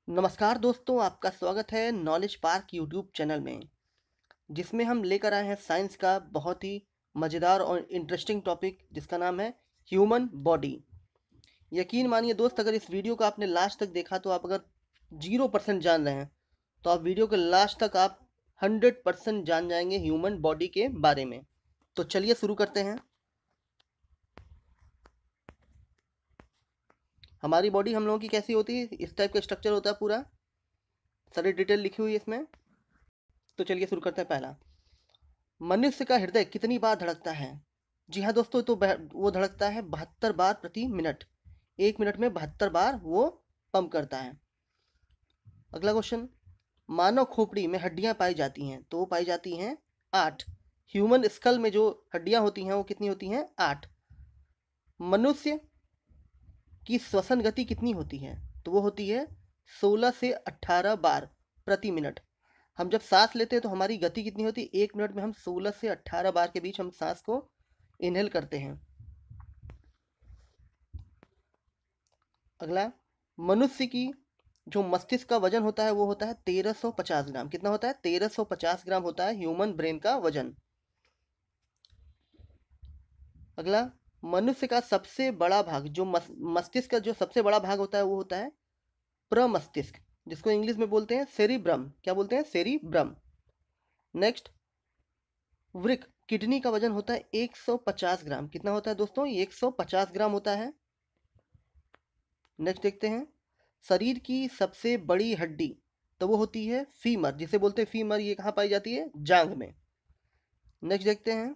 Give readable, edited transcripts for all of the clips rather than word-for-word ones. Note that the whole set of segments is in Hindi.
नमस्कार दोस्तों, आपका स्वागत है नॉलेज पार्क यूट्यूब चैनल में, जिसमें हम लेकर आए हैं साइंस का बहुत ही मज़ेदार और इंटरेस्टिंग टॉपिक जिसका नाम है ह्यूमन बॉडी। यकीन मानिए दोस्त, अगर इस वीडियो को आपने लास्ट तक देखा तो आप अगर 0% जान रहे हैं तो आप वीडियो के लास्ट तक आप 100% जान जाएंगे ह्यूमन बॉडी के बारे में। तो चलिए शुरू करते हैं। हमारी बॉडी हम लोगों की कैसी होती है, इस टाइप का स्ट्रक्चर होता है, पूरा सारी डिटेल लिखी हुई है इसमें। तो चलिए शुरू करते हैं। पहला, मनुष्य का हृदय कितनी बार धड़कता है? जी हाँ दोस्तों, तो वो धड़कता है 72 बार प्रति मिनट। 1 मिनट में 72 बार वो पंप करता है। अगला क्वेश्चन, मानव खोपड़ी में हड्डियां पाई जाती हैं तो वो पाई जाती हैं 8। ह्यूमन स्कल में जो हड्डियां होती हैं वो कितनी होती हैं? 8। मनुष्य की श्वसन गति कितनी होती है? तो वो होती है 16 से 18 बार प्रति मिनट। हम जब सांस लेते हैं तो हमारी गति कितनी होती है? 1 मिनट में हम 16 से 18 बार के बीच हम सांस को इनहेल करते हैं। अगला, मनुष्य की जो मस्तिष्क का वजन होता है वो होता है 1350 ग्राम। कितना होता है? 1350 ग्राम होता है ह्यूमन ब्रेन का वजन। अगला, मनुष्य का सबसे बड़ा भाग जो मस्तिष्क का जो सबसे बड़ा भाग होता है वो होता है प्रमस्तिष्क, जिसको इंग्लिश में बोलते हैं सेरिब्रम। क्या बोलते हैं? सेरिब्रम। नेक्स्ट, वृक किडनी का वजन होता है 150 ग्राम। कितना होता है दोस्तों? 150 ग्राम होता है। नेक्स्ट देखते हैं, शरीर की सबसे बड़ी हड्डी तो वो होती है फीमर, जिसे बोलते हैं फीमर। ये कहाँ पाई जाती है? जांघ में। नेक्स्ट देखते हैं,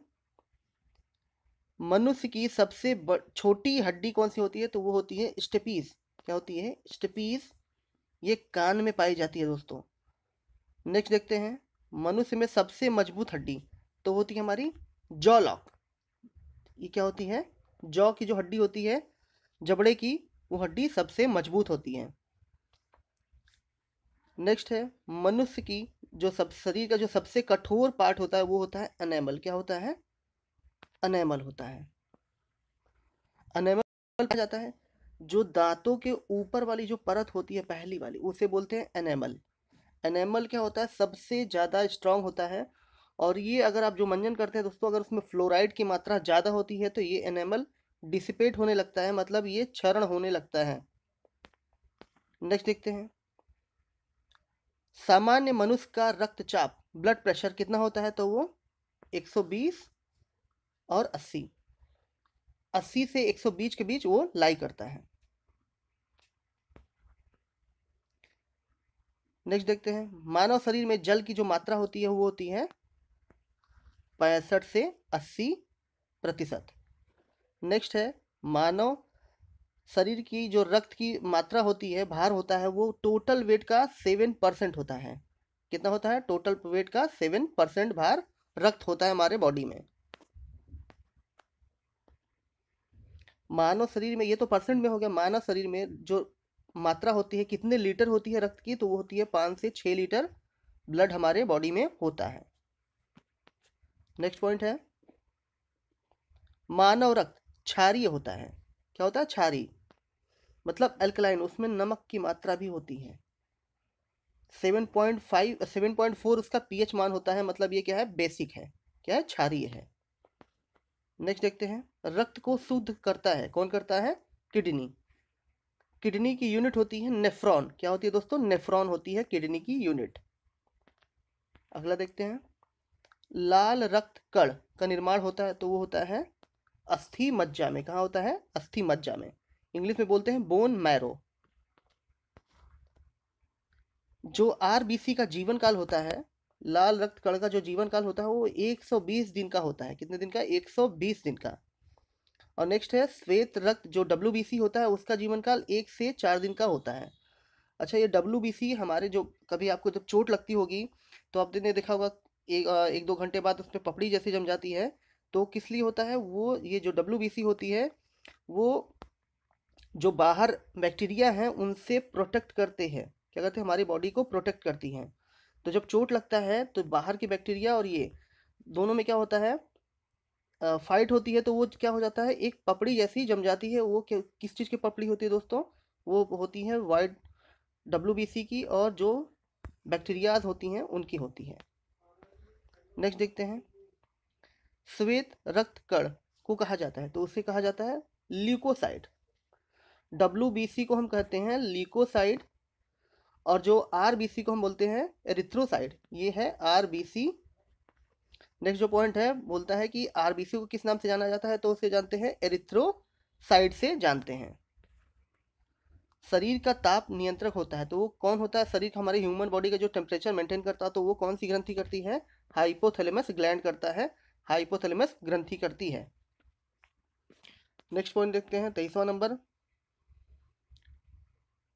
मनुष्य की सबसे छोटी हड्डी कौन सी होती है? तो वो होती है स्टेपीज। क्या होती है? स्टेपीज। ये कान में पाई जाती है दोस्तों। नेक्स्ट देखते हैं, मनुष्य में सबसे मजबूत हड्डी तो होती है हमारी जॉ लॉक। ये क्या होती है? जॉ की जो हड्डी होती है, जबड़े की, वो हड्डी सबसे मजबूत होती है। नेक्स्ट है, मनुष्य की जो सब शरीर का जो सबसे कठोर पार्ट होता है वो होता है अनेमल। क्या होता है? अनेमल होता है। अनेमल कहा जाता है जो दांतों के ऊपर वाली जो परत होती है, पहली वाली, उसे बोलते हैं एनेमल। एनेमल क्या होता है? सबसे ज़्यादा स्ट्रांग होता है। और ये अगर आप जो मंजन करते हैं दोस्तों, अगर उसमें फ्लोराइड की मात्रा ज़्यादा होती है तो ये एनेमल डिसिपेट होने लगता है, मतलब ये क्षरण होने लगता है। नेक्स्ट देखते हैं, सामान्य मनुष्य का रक्तचाप, ब्लड प्रेशर कितना होता है? तो वो 120 और 80। 80 से 120 के बीच वो लाई करता है। नेक्स्ट देखते हैं, मानव शरीर में जल की जो मात्रा होती है वो होती है 65 से 80%। नेक्स्ट है, मानव शरीर की जो रक्त की मात्रा होती है, भार होता है, वो टोटल वेट का 7% होता है। कितना होता है? टोटल वेट का 7% भार रक्त होता है हमारे बॉडी में। मानव शरीर में, ये तो परसेंट में हो गया, मानव शरीर में जो मात्रा होती है, कितने लीटर होती है रक्त की? तो वो होती है 5 से 6 लीटर ब्लड हमारे बॉडी में होता है। नेक्स्ट पॉइंट है, मानव रक्त क्षारीय होता है। क्या होता है? क्षारीय, मतलब अल्कलाइन, उसमें नमक की मात्रा भी होती है। 7.5 7.4 उसका पीएच मान होता है, मतलब ये क्या है? बेसिक है। क्या है? क्षारीय है। नेक्स्ट देखते हैं, रक्त को शुद्ध करता है कौन? करता है किडनी। किडनी की यूनिट होती है नेफ्रॉन। क्या होती है दोस्तों? नेफ्रॉन होती है किडनी की यूनिट। अगला देखते हैं, लाल रक्त कण का निर्माण होता है तो वो होता है अस्थि मज्जा में। कहाँ होता है? अस्थि मज्जा में। इंग्लिश में बोलते हैं बोन मैरो। जो आरबीसी का जीवन काल होता है, लाल रक्त कण का जो जीवन काल होता है वो 120 दिन का होता है। कितने दिन का? 120 दिन का। और नेक्स्ट है, श्वेत रक्त जो डब्ल्यूबीसी होता है उसका जीवन काल 1 से 4 दिन का होता है। अच्छा, ये डब्ल्यूबीसी हमारे जो, कभी आपको जब चोट लगती होगी तो आपने देखा होगा एक दो घंटे बाद उसमें पपड़ी जैसी जम जाती है, तो किस लिए होता है वो? ये जो डब्ल्यूबीसी होती है वो जो बाहर बैक्टीरिया हैं उनसे प्रोटेक्ट करते हैं। क्या करते हैं? हमारी बॉडी को प्रोटेक्ट करती हैं। तो जब चोट लगता है तो बाहर की बैक्टीरिया और ये दोनों में क्या होता है? फाइट होती है, तो वो क्या हो जाता है? एक पपड़ी जैसी जम जाती है। वो किस चीज़ की पपड़ी होती है दोस्तों? वो होती है वाइट WBC की और जो बैक्टीरियाज होती हैं उनकी होती है। नेक्स्ट देखते हैं, श्वेत रक्त कण को कहा जाता है, तो उसे कहा जाता है ल्यूकोसाइट। WBC को हम कहते हैं ल्यूकोसाइट और जो RBC को हम बोलते हैं एरिथ्रोसाइट। ये है RBC। नेक्स्ट जो पॉइंट है बोलता है कि RBC को किस नाम से जाना जाता है, तो उसे जानते हैं एरिथ्रोसाइट से जानते हैं। शरीर का ताप नियंत्रक होता है, तो वो कौन होता है? शरीर हमारे ह्यूमन बॉडी का जो टेम्परेचर मेंटेन करता है, तो वो कौन सी ग्रंथि करती है? हाइपोथैलेमस ग्लैंड करता है, हाइपोथैलेमस ग्रंथि करती है। नेक्स्ट पॉइंट देखते हैं 23वां नंबर,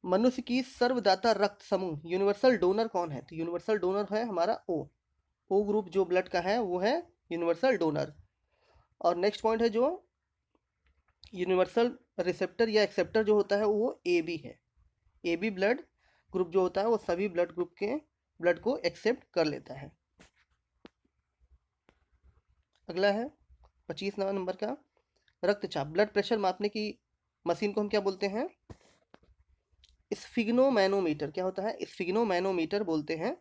मनुष्य की सर्वदाता रक्त समूह यूनिवर्सल डोनर कौन है? तो यूनिवर्सल डोनर है हमारा ओ ग्रुप जो ब्लड का है वो है यूनिवर्सल डोनर। और नेक्स्ट पॉइंट है जो यूनिवर्सल रिसेप्टर या एक्सेप्टर जो होता है वो AB है। AB ब्लड ग्रुप जो होता है वो सभी ब्लड ग्रुप के ब्लड को एक्सेप्ट कर लेता है। अगला है 25वां नंबर का, रक्तचाप ब्लड प्रेशर मापने की मशीन को हम क्या बोलते हैं? स्फिग्नोमैनोमीटर। क्या होता है? स्फिग्नोमैनोमीटर बोलते हैं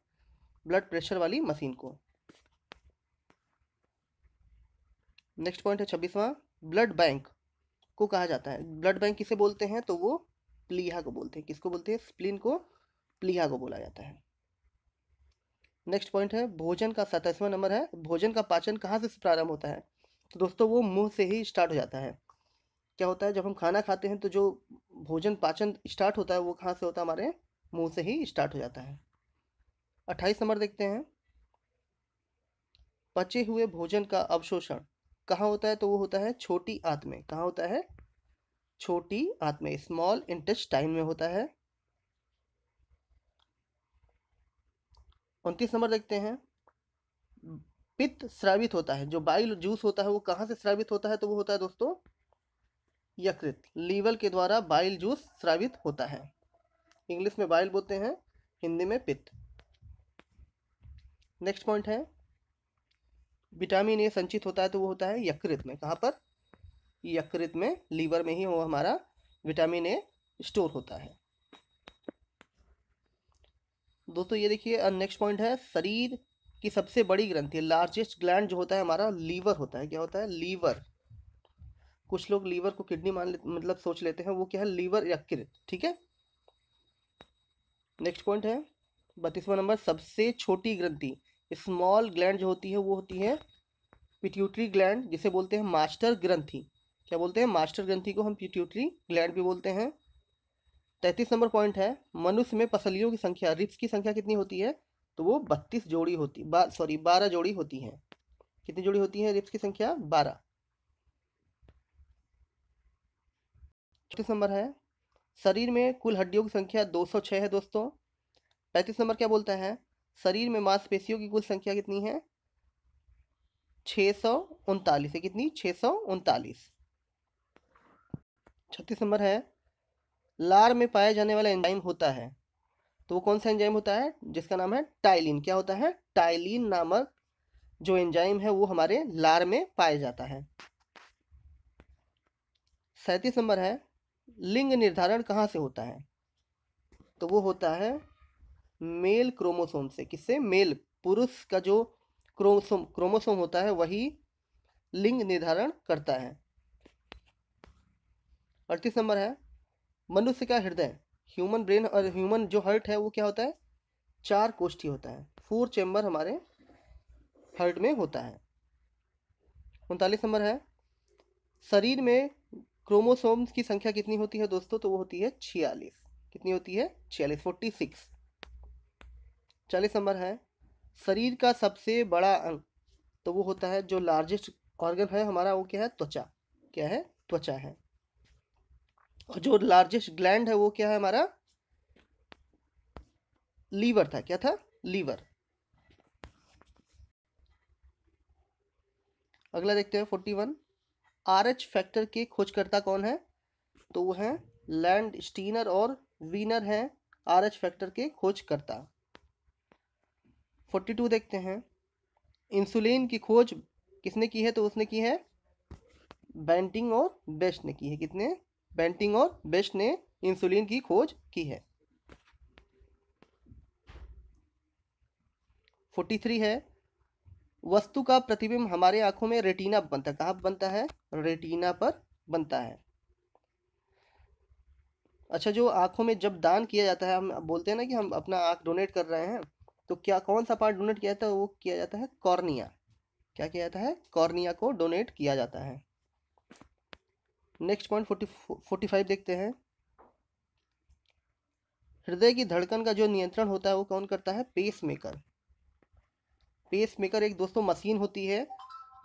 ब्लड प्रेशर वाली मशीन को। नेक्स्ट पॉइंट है 26वां, ब्लड बैंक को कहा जाता है। ब्लड बैंक किसे बोलते हैं? तो वो प्लीहा को बोलते हैं। किसको बोलते हैं? स्प्लीन को प्लीहा को बोला जाता है। नेक्स्ट पॉइंट है भोजन का 27वां नंबर है, भोजन का पाचन कहाँ से प्रारंभ होता है? तो दोस्तों वो मुंह से ही स्टार्ट हो जाता है। क्या होता है जब हम खाना खाते हैं तो जो भोजन पाचन स्टार्ट होता है वो कहाँ से होता है? हमारे मुंह से ही स्टार्ट हो जाता है। 28 नंबर देखते हैं, पचे हुए भोजन का अवशोषण कहाँ होता है? तो वो होता है छोटी आंत में। कहाँ होता है? छोटी आंत में, स्मॉल इंटेस्टाइन में होता है। 29 नंबर देखते हैं, पित्त स्रावित होता है, जो बाइल जूस होता है वो कहाँ से स्रावित होता है? तो वो होता है दोस्तों यकृत, लीवर के द्वारा बाइल जूस स्रावित होता है। इंग्लिश में बाइल बोलते हैं, हिंदी में पित्त। नेक्स्ट पॉइंट है विटामिन ए संचित होता है, तो वो होता है यकृत में। कहाँ पर? यकृत में, लीवर में ही वो हमारा विटामिन ए स्टोर होता है। दोस्तों ये देखिए नेक्स्ट पॉइंट है, शरीर की सबसे बड़ी ग्रंथि, लार्जेस्ट ग्लैंड जो होता है हमारा लीवर होता है। क्या होता है? लीवर। कुछ लोग लीवर को किडनी मतलब सोच लेते हैं, वो क्या है? लीवर यकृत। ठीक है। नेक्स्ट पॉइंट है 32वां नंबर, सबसे छोटी ग्रंथि, स्मॉल ग्लैंड जो होती है वो होती है पिट्यूटरी ग्लैंड, जिसे बोलते हैं मास्टर ग्रंथि। क्या बोलते हैं? मास्टर ग्रंथि को हम पिट्यूटरी ग्लैंड भी बोलते हैं। 33 नंबर पॉइंट है, मनुष्य में पसलियों की संख्या, रिब्स की संख्या कितनी होती है? तो वो 32 जोड़ी होती, 12 जोड़ी होती है। कितनी जोड़ी होती है रिब्स की संख्या? 12। 34 नंबर है, शरीर में कुल हड्डियों की संख्या 206 है दोस्तों। 35 नंबर क्या बोलता है? शरीर में मांसपेशियों की कुल संख्या कितनी है? 639 है। कितनी? 639। 36 नंबर है, लार में पाया जाने वाला एंजाइम होता है, तो वो कौन सा एंजाइम होता है? जिसका नाम है टाइलिन। क्या होता है? टाइलिन नामक जो एंजाइम है वो हमारे लार में पाया जाता है। 37 नंबर है, लिंग निर्धारण कहाँ से होता है? तो वो होता है मेल क्रोमोसोम से। किससे? मेल, पुरुष का जो क्रोमोसोम होता है वही लिंग निर्धारण करता है। 38 नंबर है, मनुष्य का हृदय, ह्यूमन ब्रेन और ह्यूमन जो हार्ट है वो क्या होता है? 4 कोष्ठी होता है, 4 चेम्बर हमारे हार्ट में होता है। 39 नंबर है, शरीर में क्रोमोसोम्स की संख्या कितनी होती है दोस्तों? तो वो होती है 46। कितनी होती है? 46, 46। 40 नंबर है, शरीर का सबसे बड़ा अंग, तो वो होता है जो लार्जेस्ट ऑर्गन है हमारा, वो क्या है? त्वचा। क्या है? त्वचा है। और जो लार्जेस्ट ग्लैंड है वो क्या है हमारा? लीवर था। क्या था? लीवर। अगला देखते हैं 41, RH फैक्टर के खोजकर्ता कौन है? तो वो है लैंड स्टीनर और वीनर हैं RH फैक्टर के खोजकर्ता। 42 देखते हैं, इंसुलिन की खोज किसने की है? तो उसने की है बेंटिंग और बेस्ट ने की है। कितने? बेंटिंग और बेस्ट ने इंसुलिन की खोज की है। 43 है, वस्तु का प्रतिबिंब हमारे आंखों में रेटिना पर बनता है। कहाँ बनता है? रेटिना पर बनता है। अच्छा, जो आंखों में जब दान किया जाता है, हम बोलते हैं ना कि हम अपना आंख डोनेट कर रहे हैं, तो क्या कौन सा पार्ट डोनेट किया जाता है? वो किया जाता है कॉर्निया। क्या किया जाता है? कॉर्निया को डोनेट किया जाता है। नेक्स्ट पॉइंट 45 देखते हैं। हृदय की धड़कन का जो नियंत्रण होता है वो कौन करता है? Pace maker. पेस मेकर एक दोस्तों मशीन होती है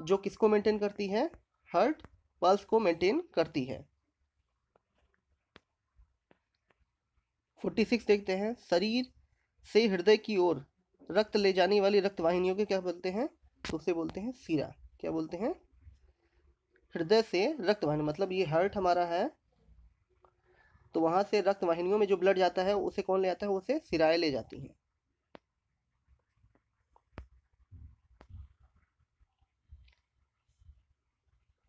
जो किसको मेंटेन करती है? हार्ट पल्स को मेंटेन करती है। 46 देखते हैं। शरीर से हृदय की ओर रक्त ले जाने वाली रक्त वाहिनियों के क्या बोलते हैं? तो उसे बोलते हैं सिरा। क्या बोलते हैं? हृदय से रक्त वाहिनी, मतलब ये हार्ट हमारा है, तो वहां से रक्त वाहिनियों में जो ब्लड जाता है उसे कौन ले आता है? उसे सिराएं ले जाती हैं।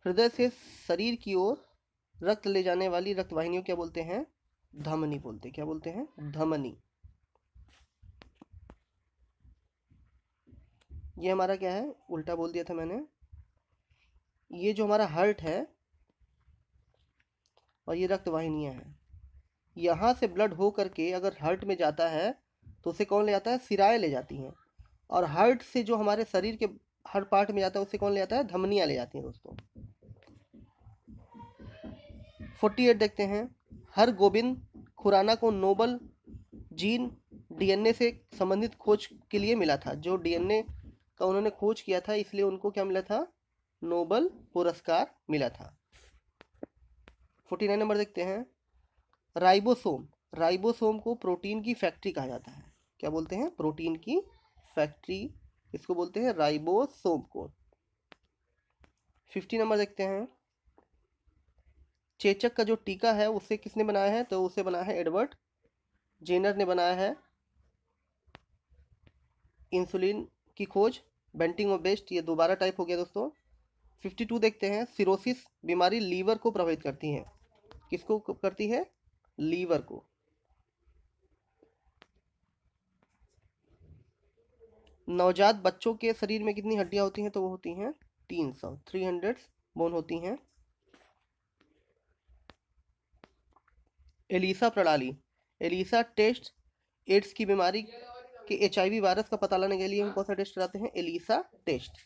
हृदय से शरीर की ओर रक्त ले जाने वाली रक्त वाहिनियों क्या बोलते हैं? धमनी बोलते हैं। क्या बोलते हैं? धमनी। ये हमारा क्या है? उल्टा बोल दिया था मैंने। ये जो हमारा हार्ट है और ये रक्त वाहिनियां हैं, यहाँ से ब्लड हो करके अगर हार्ट में जाता है तो उसे कौन ले जाता है? सिराएं ले जाती हैं। और हार्ट से जो हमारे शरीर के हर पार्ट में जाता है उसे कौन ले जाता है? धमनियां ले जाती हैं दोस्तों। 48 देखते हैं। हर गोविंद खुराना को नोबल जीन डीएनए से संबंधित खोज के लिए मिला था। जो डीएनए का उन्होंने खोज किया था इसलिए उनको क्या मिला था? नोबल पुरस्कार मिला था। 49 नंबर देखते हैं। राइबोसोम। राइबोसोम को प्रोटीन की फैक्ट्री कहा जाता है। क्या बोलते हैं? प्रोटीन की फैक्ट्री। इसको बोलते हैं राइबोसोम को। 50 नंबर देखते हैं। चेचक का जो टीका है उसे किसने बनाया है? तो उसे बनाया है एडवर्ड जेनर ने बनाया है। इंसुलिन की खोज बेंटिंग ऑफ बेस्ट, ये दोबारा टाइप हो गया दोस्तों। 52 देखते हैं। सिरोसिस बीमारी लीवर को प्रभावित करती है। किसको करती है? लीवर को। नवजात बच्चों के शरीर में कितनी हड्डियां होती हैं? तो वो होती हैं 300 बोन होती हैं। एलिसा प्रणाली। एलिसा टेस्ट एड्स की बीमारी के HIV वायरस का पता लगाने के लिए हम कौन सा टेस्ट कराते हैं? Elisa test.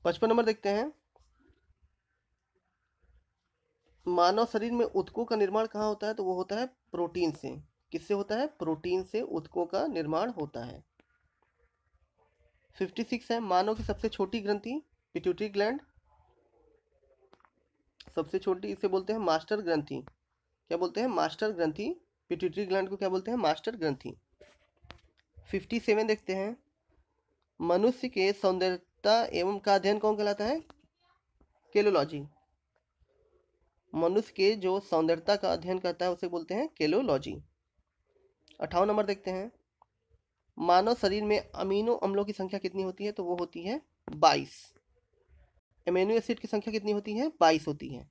55 नंबर देखते हैं। मानव शरीर में ऊतकों का निर्माण कहाँ होता है? तो वो होता है प्रोटीन से। किससे होता है? प्रोटीन से ऊतकों का निर्माण होता है। 56 है। मानव की सबसे छोटी ग्रंथि पिट्यूटरी ग्लैंड। सबसे छोटी इसे बोलते हैं मास्टर ग्रंथि। क्या बोलते हैं? मास्टर ग्रंथि। पिट्यूटरी ग्लैंड को क्या बोलते हैं? मास्टर ग्रंथि। 57 देखते हैं। मनुष्य के सौंदर्यता एवं का अध्ययन कौन कहलाता है? केलोलॉजी। मनुष्य के जो सौंदर्यता का अध्ययन करता है उसे बोलते हैं केलोलॉजी। 58 नंबर देखते हैं। मानव शरीर में अमीनो अम्लों की संख्या कितनी होती है? तो वो होती है 22। एमिनो एसिड की संख्या कितनी होती है? 22 होती है।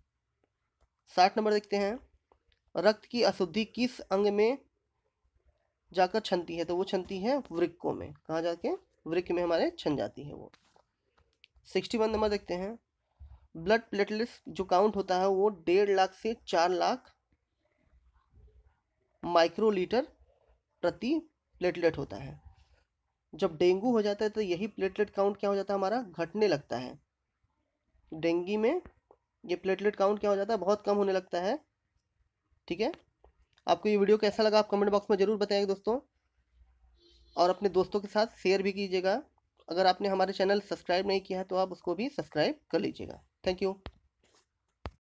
60 नंबर देखते हैं। रक्त की अशुद्धि किस अंग में जाकर छनती है? तो वो छनती है वृक्कों में। कहाँ जाके? वृक्क में हमारे छन जाती है वो। 61 नंबर देखते हैं। ब्लड प्लेटलेट्स जो काउंट होता है वो 1.5 लाख से 4 लाख माइक्रोलीटर प्रति प्लेटलेट होता है। जब डेंगू हो जाता है तो यही प्लेटलेट काउंट क्या हो जाता है? हमारा घटने लगता है। डेंगू में ये प्लेटलेट काउंट क्या हो जाता है? बहुत कम होने लगता है। ठीक है, आपको ये वीडियो कैसा लगा आप कमेंट बॉक्स में ज़रूर बताइएगा दोस्तों, और अपने दोस्तों के साथ शेयर भी कीजिएगा। अगर आपने हमारे चैनल सब्सक्राइब नहीं किया है तो आप उसको भी सब्सक्राइब कर लीजिएगा। Thank you.